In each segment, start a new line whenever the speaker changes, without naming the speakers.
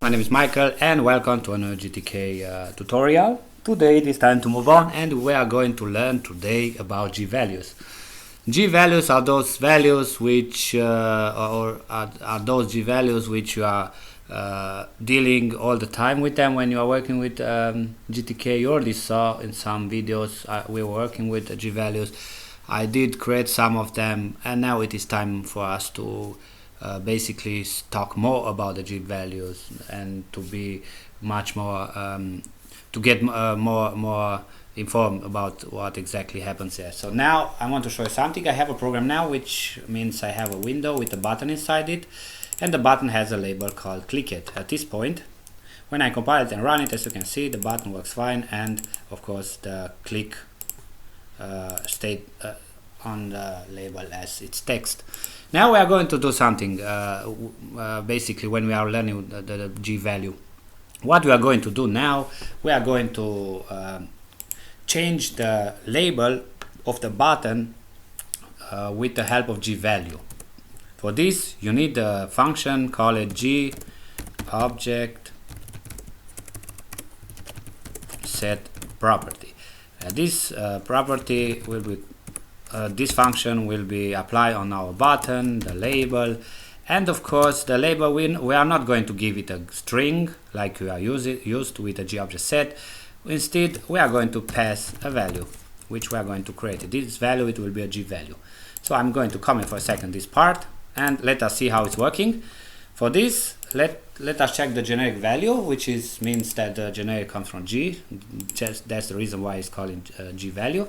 My name is Michael and welcome to another GTK tutorial. Today it is time to move on and we are going to learn today about G-values. G-values are those values which are those G-values which you are dealing all the time with them when you are working with GTK. You already saw in some videos we were working with G-values. I did create some of them and now it is time for us to basically talk more about the G-values and to be much more to get more informed about what exactly happens there. So now I want to show you something. I have a program now, which means I have a window with a button inside it, and the button has a label called click it. At this point, when I compile it and run it, as you can see, the button works fine, and of course the click stayed on the label as its text. Now we are going to do something basically when we are learning the G-value. What we are going to do now, we are going to change the label of the button with the help of G-value. For this you need a function called G object set property. This property will be this function will be applied on our button, the label, and of course the label we are not going to give it a string like we are used with a GObject set. Instead we are going to pass a value which we are going to create. This value, it will be a G-value. So I'm going to comment for a second this part and let us see how it's working. For this, let us check the generic value, which means that the generic comes from G. That's the reason why it's called G-value.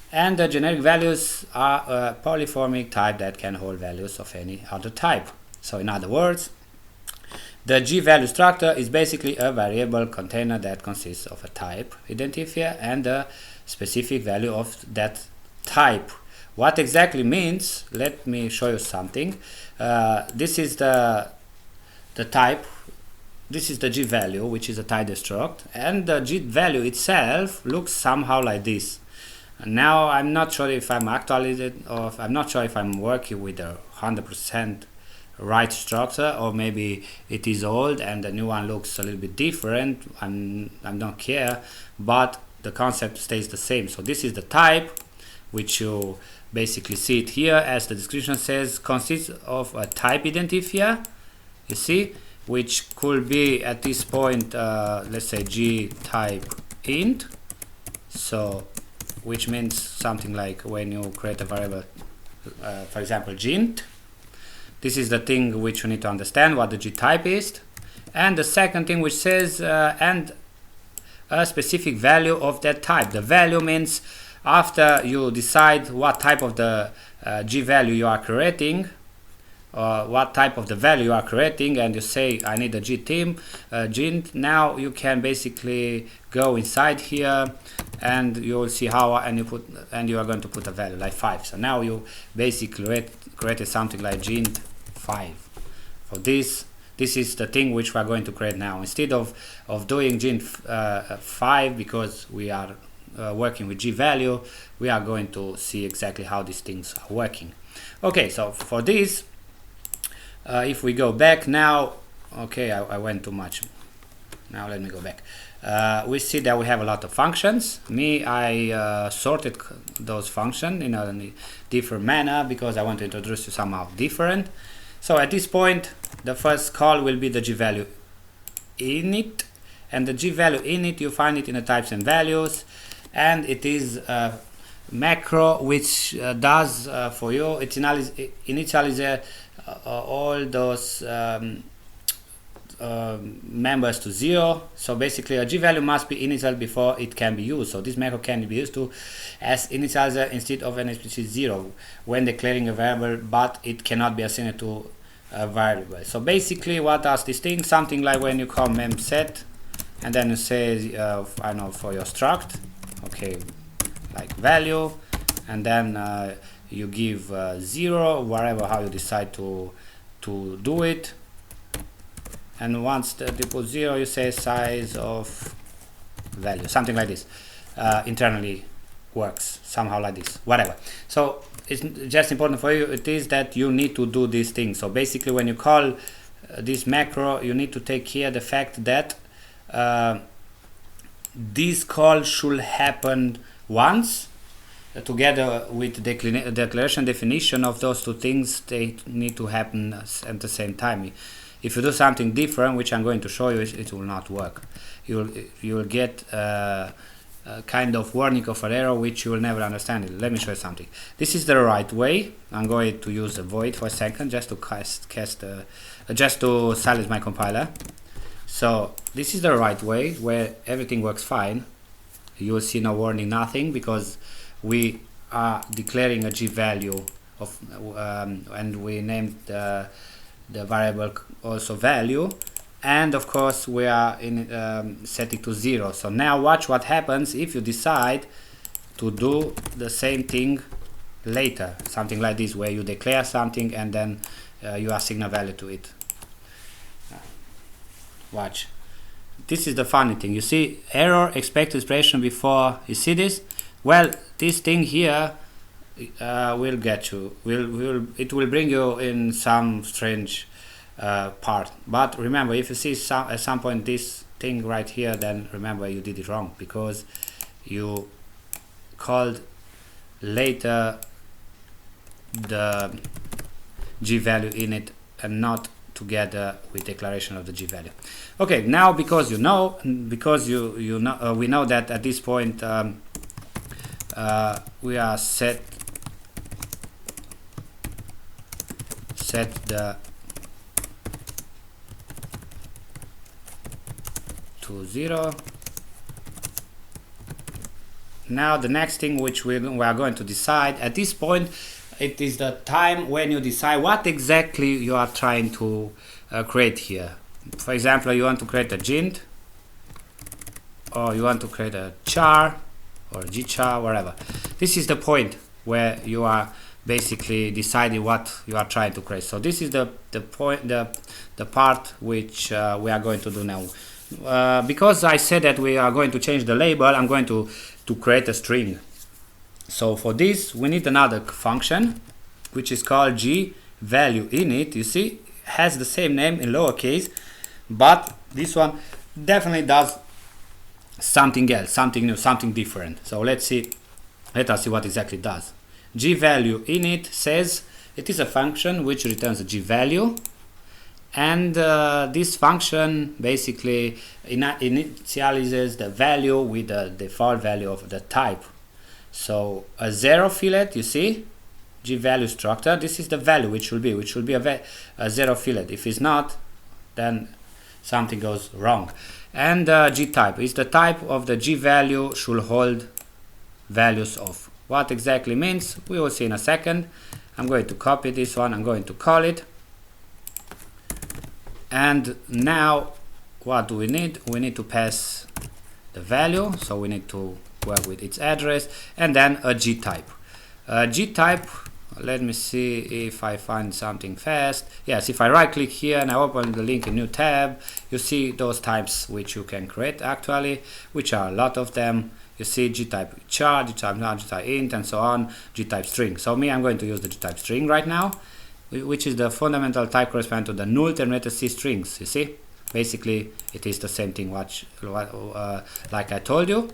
And the generic values are a polyformic type that can hold values of any other type. So in other words, the G-value structure is basically a variable container that consists of a type identifier and a specific value of that type. What exactly means? Let me show you something. This is the type. This is the G-value, which is a type struct, and the G-value itself looks somehow like this. Now I'm not sure if I'm actualizing or I'm not sure if I'm working with a 100% right structure, or maybe it is old and the new one looks a little bit different. I don't care, but the concept stays the same. So this is the type, which you basically see it here as the description says, consists of a type identifier, you see, which could be at this point let's say G type int, so which means something like when you create a variable, for example gint. This is the thing which you need to understand what the G type is. And the second thing which says and a specific value of that type. The value means after you decide what type of the G value you are creating, what type of the value you are creating, and you say I need a gint. Now you can basically go inside here and you will see how, and you are going to put a value like 5. So now you basically created something like gint 5. For this is the thing which we are going to create now. Instead of doing gint 5, because we are working with G-value, we are going to see exactly how these things are working. Okay, so for this, if we go back now, okay, I went too much. Now let me go back. We see that we have a lot of functions. I sorted those functions in a different manner because I want to introduce you somehow different. So at this point, the first call will be the G-value init, and the G-value init, you find it in the types and values, and it is a macro which does for you, it initializes all those members to 0. So basically a G-value must be initialized before it can be used. So this macro can be used to as initializer instead of an explicit 0 when declaring a variable, but it cannot be assigned to a variable. So basically what does this thing? Something like when you call memset and then you say I know, for your struct, okay, like value, and then you give 0, whatever, how you decide to do it. And once you put 0, you say size of value, something like this. Internally works somehow like this, whatever. So it's just important for you, it is that you need to do these things. So basically when you call this macro, you need to take care the fact that this call should happen once, together with the declaration definition of those two things. They need to happen at the same time. If you do something different, which I'm going to show you, it will not work. You will get a kind of warning of an error which you will never understand. Let me show you something. This is the right way. I'm going to use a void for a second just to just to silence my compiler. So this is the right way where everything works fine. You will see no warning, nothing, because we are declaring a GValue of and we named the variable also value, and of course we are in setting to 0. So now watch what happens if you decide to do the same thing later, something like this, where you declare something and then you assign a value to it. Watch. This is the funny thing. You see error, expected expression before. You see this? Well, this thing here will get you. It will bring you in some strange part. But remember, if you see at some point this thing right here, then remember you did it wrong, because you called later the GValue init and not together with declaration of the GValue. Okay, now because we know that at this point we are set the to 0. Now the next thing which we are going to decide at this point, it is the time when you decide what exactly you are trying to create here. For example, you want to create a gint, or you want to create a char or gchar, whatever. This is the point where you are basically deciding what you are trying to create. So this is the part which we are going to do now. Because I said that we are going to change the label, I'm going to create a string. So for this we need another function which is called GValue init. You see, has the same name in lowercase, but this one definitely does something else, something new, something different. So let us see what exactly it does. GValue init says it is a function which returns a GValue, and this function basically initializes the value with the default value of the type. So a 0 fillet, you see, GValue structure, this is the value which will be a 0 fillet. If it's not, then something goes wrong. And gtype is the type of the GValue should hold values of. What exactly means, we will see in a second. I'm going to copy this one, I'm going to call it. And now what do we need? We need to pass the value, so we need to work with its address, and then a gtype. Gtype, let me see if I find something fast. Yes, if I right click here and I open the link in new tab, you see those types which you can create actually, which are a lot of them. You see gtype char, gtype null, gtype int, and so on, gtype string. So I'm going to use the gtype string right now, which is the fundamental type corresponding to the null terminated C strings. You see, basically it is the same thing like I told you.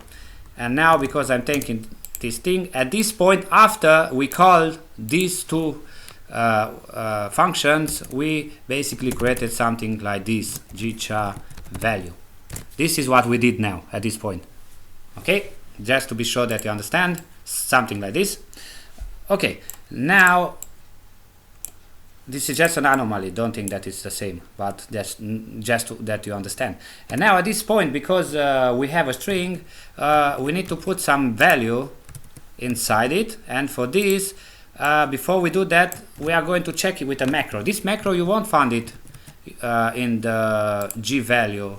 And now, because I'm taking this thing at this point, after we call these two functions, we basically created something like this, gchar value. This is what we did now at this point. Okay, just to be sure that you understand, something like this. Okay, now this is just an anomaly, don't think that it's the same, but that's just that you understand. And now at this point, because we have a string, we need to put some value inside it, and for this, before we do that, we are going to check it with a macro. This macro, you won't find it in the GValue,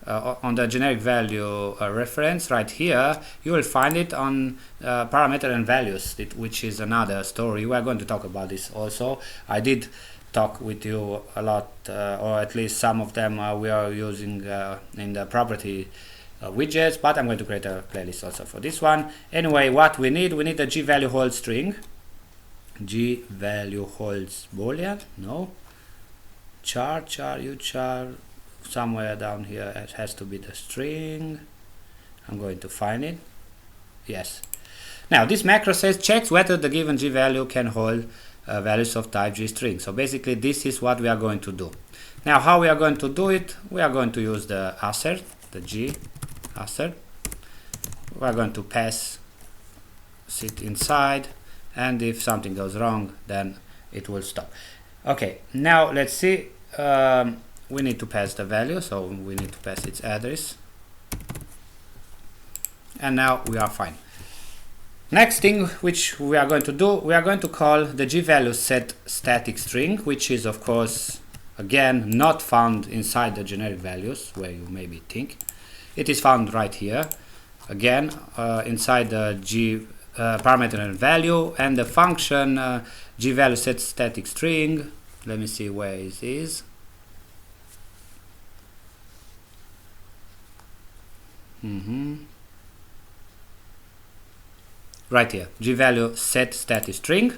on the generic value reference right here. You will find it on parameter and values, which is another story. We are going to talk about this also. I did talk with you a lot, or at least some of them we are using in the property widgets, but I'm going to create a playlist also for this one. Anyway, what we need a GValue hold string. GValue holds boolean, no, char uchar, somewhere down here it has to be the string. I'm going to find it. Yes. Now this macro says checks whether the given G value can hold values of type G string. So basically this is what we are going to do. Now how we are going to do it? We are going to use the assert, the G assert. We are going to pass it inside, and if something goes wrong then it will stop. Okay, now let's see. We need to pass the value, so we need to pass its address, and now we are fine. Next thing which we are going to do, we are going to call the GValue set static string, which is of course again not found inside the generic values where you maybe think. It is found right here again inside the G parameter and value, and the function GValue set static string. Let me see where it is. Right here, GValue set static string.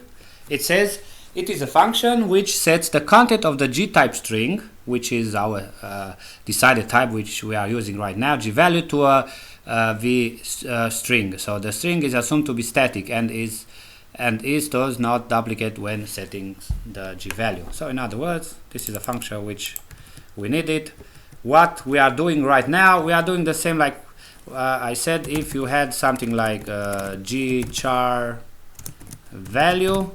It says it is a function which sets the content of the G type string, which is our decided type which we are using right now, GValue, to a V string. So the string is assumed to be static and does not duplicate when setting the GValue. So in other words, this is a function which we needed. What we are doing right now, we are doing the same like I said. If you had something like G char value,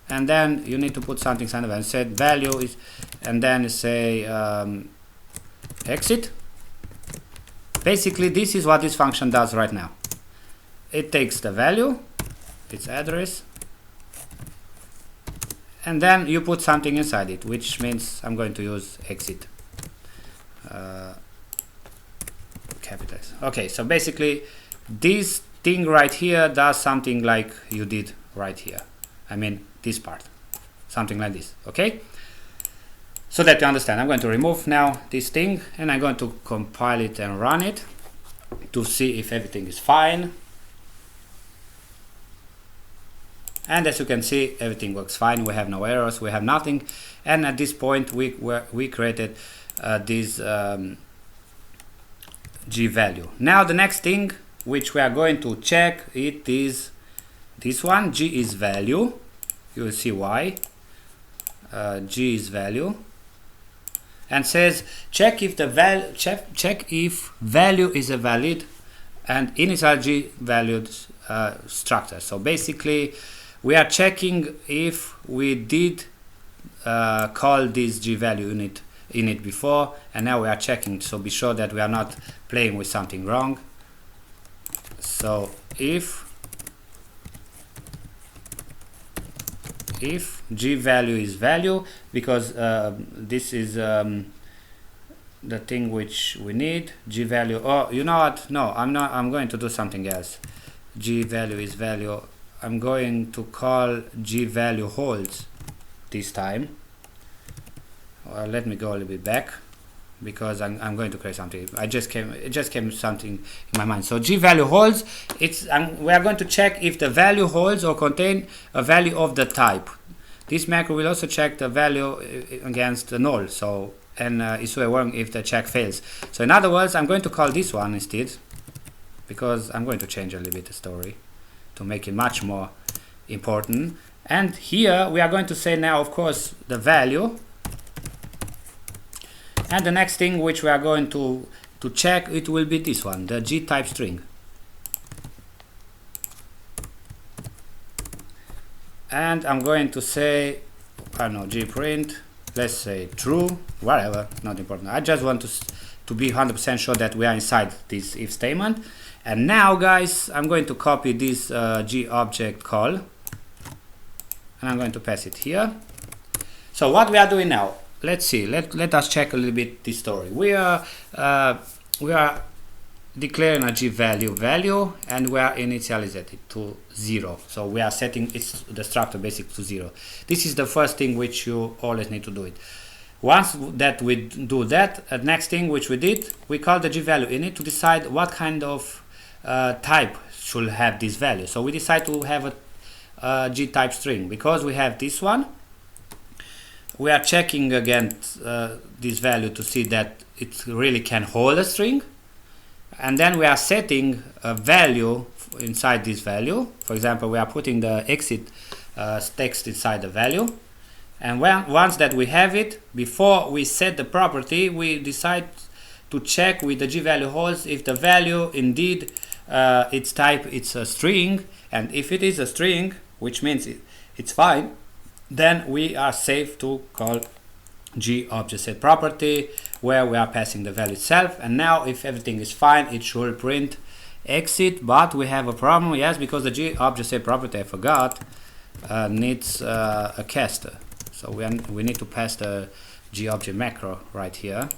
and then you need to put something kind of and set value is, and then say exit. Basically this is what this function does right now. It takes the value, its address, and then you put something inside it, which means I'm going to use exit capitalize. Okay, so basically this thing right here does something like you did right here. I mean this part, something like this. Okay, so that you understand, I'm going to remove now this thing, and I'm going to compile it and run it to see if everything is fine. And as you can see, everything works fine. We have no errors, we have nothing, and at this point we created this G value. Now the next thing which we are going to check, it is this one, G is value. You will see why. G is value, and says check if the check if value is a valid and initial G valued structure. So basically we are checking if we did call this G value in it before, and now we are checking, so be sure that we are not playing with something wrong. So if G value is value, because this is the thing which we need, G value. Oh, you know what, no, I'm going to do something else. G value is value. I'm going to call G value holds this time. Let me go a little bit back, because I'm going to create something. It just came something in my mind. So G value holds. We are going to check if the value holds or contain a value of the type. This macro will also check the value against the null. So it's working if the check fails. So in other words, I'm going to call this one instead, because I'm going to change a little bit the story to make it much more important. And here we are going to say now, of course, the value. And the next thing which we are going to check, it will be this one, the G type string. And I'm going to say, I don't know, G print, let's say true, whatever, not important. I just want to be 100% sure that we are inside this if statement. And now guys, I'm going to copy this G object call, and I'm going to pass it here. So what we are doing now, let's see, let us check a little bit this story. We are declaring a G value, and we are initializing it to 0. So we are setting the structure basic to 0. This is the first thing which you always need to do it. Once that we do that, the next thing which we did, we call the G value init to decide what kind of type should have this value. So we decide to have a G type string, because we have this one. we are checking again this value to see that it really can hold a string, and then we are setting a value inside this value. For example, we are putting the exit text inside the value, and once that we have it, before we set the property, we decide to check with the GValue holds if the value indeed its type it's a string, and if it is a string, which means it's fine, then we are safe to call GObjectSetProperty, where we are passing the value itself. And now if everything is fine, it should print exit, but we have a problem, yes, because the GObjectSetProperty, I forgot, needs a caster. So we need to pass the GObject macro right here,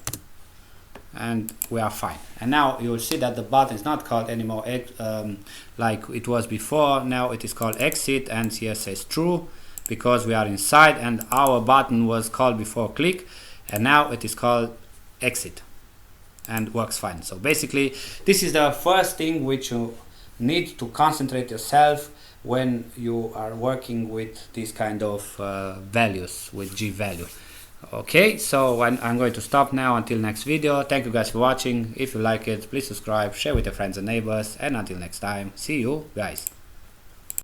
and we are fine. And now you will see that the button is not called anymore like it was before. Now it is called exit, and here says true because we are inside, and our button was called before click, and now it is called exit and works fine. So basically this is the first thing which you need to concentrate yourself when you are working with these kind of values with GValue. Okay, so I'm going to stop now until next video. Thank you guys for watching. If you like it, please subscribe, share with your friends and neighbors, and until next time, see you guys.